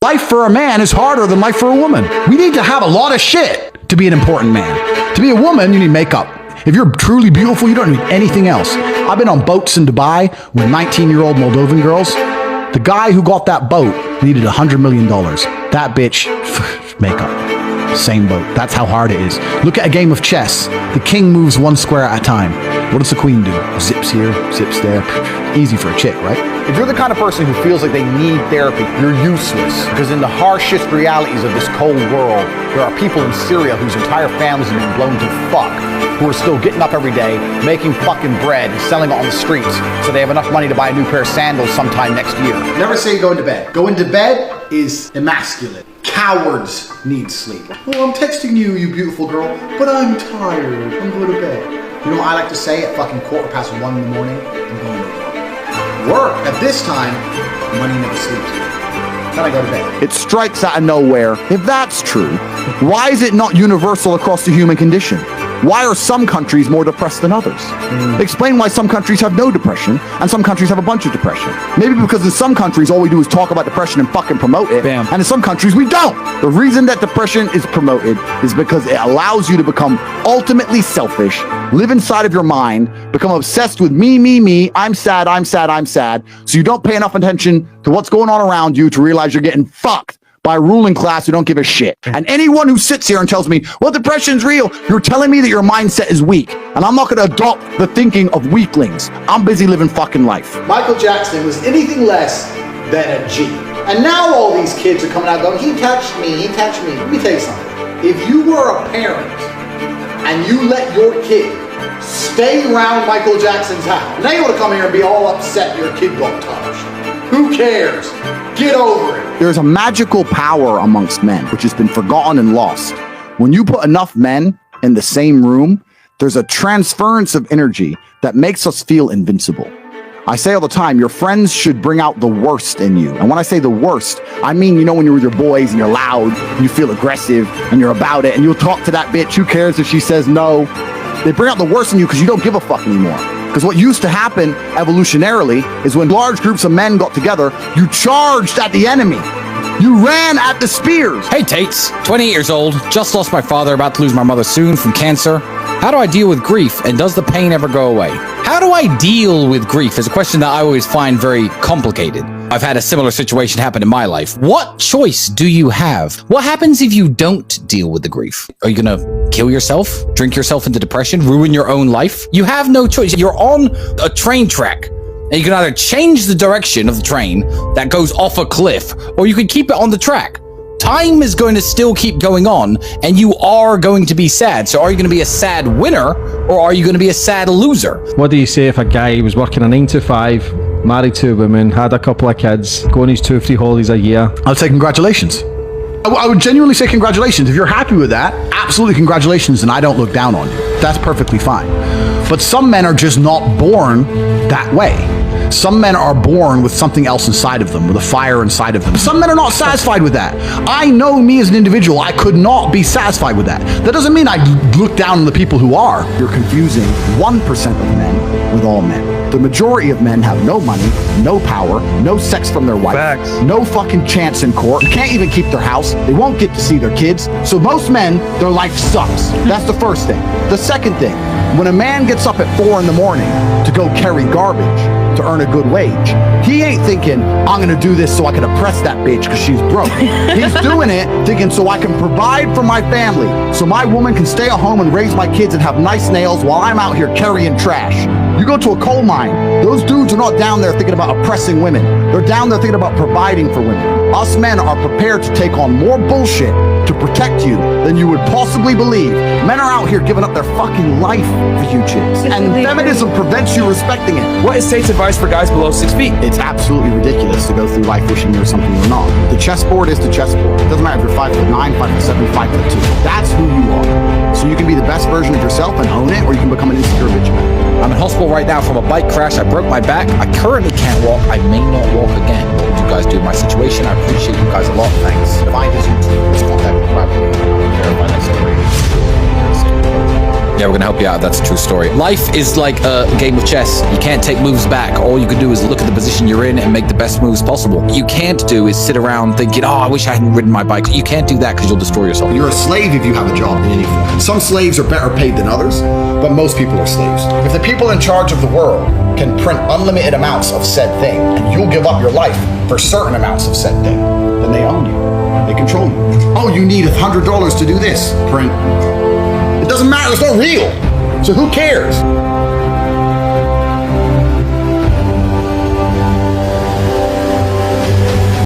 Life for a man is harder than life for a woman. We need to have a lot of shit to be an important man. To be a woman, you need makeup. If you're truly beautiful, you don't need anything else. I've been on boats in Dubai with 19-year-old Moldovan girls. The guy who got that boat needed $100 million. That bitch, makeup. Same boat. That's how hard it is. Look at a game of chess. The king moves one square at a time. What does the queen do? Zips here, zips there. Easy for a chick, right? If you're the kind of person who feels like they need therapy, you're useless. Because in the harshest realities of this cold world, there are people in Syria whose entire families have been blown to fuck, who are still getting up every day, making fucking bread, and selling it on the streets, so they have enough money to buy a new pair of sandals sometime next year. Never say go into bed. Go into bed is emasculate. Cowards need sleep. Oh, I'm texting you, you beautiful girl, but I'm tired. I'm going to bed. You know what I like to say at fucking 1:15 in the morning? I'm going to work. Work at this time, money never sleeps. Then I go to bed. It strikes out of nowhere. If that's true, why is it not universal across the human condition? Why are some countries more depressed than others? Explain why some countries have no depression and some countries have a bunch of depression. Maybe because in some countries all we do is talk about depression and fucking promote it. Bam. And in some countries we don't. The reason that depression is promoted is because it allows you to become ultimately selfish, live inside of your mind, become obsessed with me, I'm sad, I'm sad, I'm sad. So you don't pay enough attention to what's going on around you to realize you're getting fucked by a ruling class who don't give a shit. And anyone who sits here and tells me, well, depression's real, you're telling me that your mindset is weak. And I'm not gonna adopt the thinking of weaklings. I'm busy living fucking life. Michael Jackson was anything less than a G. And now all these kids are coming out going, he touched me, he touched me. Let me tell you something. If you were a parent and you let your kid stay around Michael Jackson's house, now you wanna come here and be all upset your kid got touched. Who cares? Get over it. There's a magical power amongst men, which has been forgotten and lost. When you put enough men in the same room, there's a transference of energy that makes us feel invincible. I say all the time, your friends should bring out the worst in you. And when I say the worst, I mean, you know, when you're with your boys and you're loud, and you feel aggressive, and you're about it, and you'll talk to that bitch, who cares if she says no? They bring out the worst in you because you don't give a fuck anymore. Because what used to happen evolutionarily is when large groups of men got together, you charged at the enemy. You ran at the spears. Hey, Tates, 28 years old, just lost my father, about to lose my mother soon from cancer. How do I deal with grief, and does the pain ever go away? How do I deal with grief is a question that I always find very complicated. I've had a similar situation happen in my life. What choice do you have? What happens if you don't deal with the grief? Are you gonna kill yourself, drink yourself into depression, ruin your own life? You have no choice. You're on a train track, and you can either change the direction of the train that goes off a cliff, or you can keep it on the track. Time is going to still keep going on, and you are going to be sad. So are you going to be a sad winner, or are you going to be a sad loser? What do you say if a guy was working a 9 to 5, married to a woman, had a couple of kids, going his 2 or 3 holidays a year? I'll say congratulations. I would genuinely say congratulations. If you're happy with that, absolutely congratulations, and I don't look down on you. That's perfectly fine. But some men are just not born that way. Some men are born with something else inside of them, with a fire inside of them. Some men are not satisfied with that. I know me as an individual, I could not be satisfied with that. That doesn't mean I look down on the people who are. You're confusing 1% of men with all men. The majority of men have no money, no power, no sex from their wife, no fucking chance in court, can't even keep their house, they won't get to see their kids. So most men, their life sucks. That's the first thing. The second thing, when a man gets up at 4 in the morning to go carry garbage, to earn a good wage, he ain't thinking, I'm gonna do this so I can oppress that bitch because she's broke. He's doing it thinking so I can provide for my family, so my woman can stay at home and raise my kids and have nice nails while I'm out here carrying trash. You go to a coal mine, those dudes are not down there thinking about oppressing women. They're down there thinking about providing for women. Us men are prepared to take on more bullshit to protect you than you would possibly believe. Men are out here giving up their fucking life for you chicks. And feminism prevents you respecting it. What is Tate's advice for guys below 6 feet? It's absolutely ridiculous to go through life wishing you're something you're not. The chessboard is the chessboard. It doesn't matter if you're 5'9", 5'7", 5'2". That's who you are. So you can be the best version of yourself and own it, or you can become an insecure bitch man. I'm in hospital right now from a bike crash. I broke my back. I currently can't walk. I may not walk again. What would you guys do in my situation? I appreciate you guys a lot. Thanks. Find us YouTube. Let's contact me privately. Verify that story. Yeah, we're gonna help you out. That's a true story. Life is like a game of chess. You can't take moves back. All you can do is look at the position you're in and make the best moves possible. What you can't do is sit around thinking, oh, I wish I hadn't ridden my bike. You can't do that because you'll destroy yourself. You're a slave if you have a job in any form. Some slaves are better paid than others, but most people are slaves. If the people in charge of the world can print unlimited amounts of said thing, and you'll give up your life for certain amounts of said thing, then they own you. They control you. Oh, you need $100 to do this. Print. It doesn't matter. It's not real. So who cares?